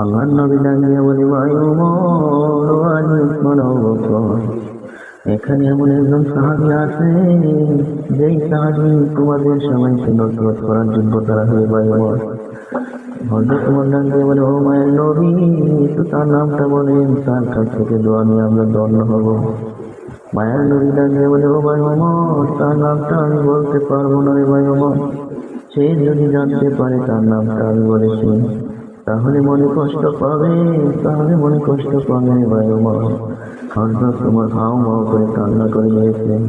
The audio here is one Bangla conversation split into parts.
আল্লাহর নবী দাঁড়িয়ে বলে, ভাই ওমর, ও আলী, উসমান, আবু বকর, এখানে এমন একজন সাহাবী আছে যেই সাহাবী তোমাদের সবাইকে নসরত করার যোগ্যতা রাখে। ভাই ওমর, হযরত ওমর দাঁড়িয়ে বলে, ও মায়ের নবী, তো তার নামটা বলেন, তার কাছ থেকে দোয়া নিয়ে আমরা ধন্য হব। মায়ের নবী দাঁড়িয়ে বলে, ও ভাই ওমর, তার নামটা আমি বলতে পারবো না রে ভাই ওমর, সে যদি জানতে পারে তার নামটা আমি বলেছি তাহলে মনে কষ্ট পাবে, মনে কষ্ট পাবে রে ভাই ওমর। হযরত ওমর হাও মাও করে কান্না করে দিয়েছেন।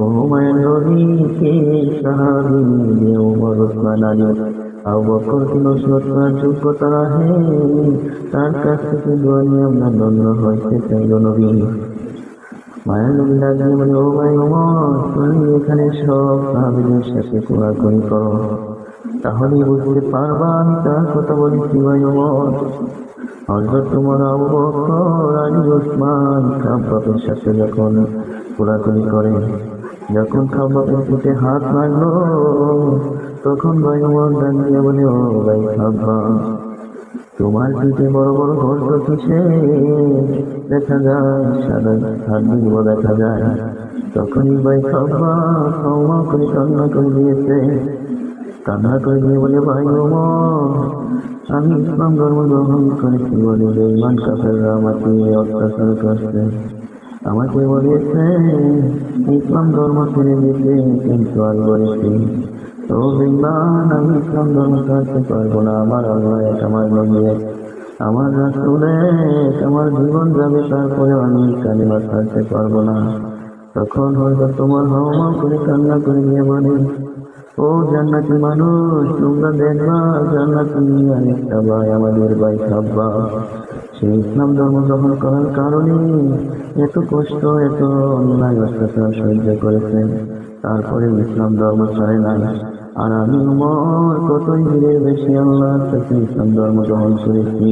ও মায়ের নবী, কে সাহাবী যে ওমর, উসমান, আলী, আবু বকর কি নসরত করার যোগ্যতা রাখে, তার কাছ থেকে দোয়া নিয়ে আমরা ধন্য হইতে চাইল নবী। মায়ের নবী দাঁড়িয়ে বলে, ও ভাই ওমর, তুমি এখানে সব সাহাবীদের সাথে কোলাকুলি করো, তাহলেই বুঝতে পারবা আমি কার কথা বলেছি ভাই ওমর। হযরত ওমর, আবু বকর, আলী, উসমান খাব্বাবের সাথে যখন কোলাকুলি করে, যখন খাব্বাবের পিঠে হাত লাগলো, তখন ভাই ওমর দাঁড়িয়ে বলে, ও ভাই খাব্বাব, তোমার পিঠে বড় বড় গর্ত কিসে দেখা যায়, সাদা হাড়গুলো দেখা যায়। তখনই ভাই খাব্বাব ক্ষমা করে কান্না করে দিয়েছে। কান্না করে দিয়ে বলে, ভাই ওমর, আমি ইসলাম ধর্ম গ্রহণ করেছি বলে বেঈমান কাফেররা আমাকে অত্যাচার করছে, আমাকে বলেছে ইসলাম ধর্ম ছেড়ে দিতে, কিন্তু আমি বলেছি তো বেঈমান, আমি ইসলাম ধর্ম ছাড়তে পারবো না। আমার আল্লাহ এক, আমার নবী এক, আমার রাসূল এক, আমার জীবন যাবে, তারপরে আমি কালিমা ছাড়তে পারবো না। তখন হয়তো তোমার হাওয়া করে কান্না করে দিয়ে বলে, ও জান্নাতি মানুষ, তোমরা দেখবা জান্নাতি আরেকটা ভাই, আমাদের ভাই খাব্বাব, সে ইসলাম ধর্ম গ্রহণ করার কারণে এত কষ্ট, এত অন্যায় অত্যাচার সহ্য করেছে, তারপরে ইসলাম ধর্ম ছাড়ে নাই। আর আমি ওমর কতই দিনের বেশি আল্লাহর কাছে ইসলাম ধর্ম গ্রহণ করেছি,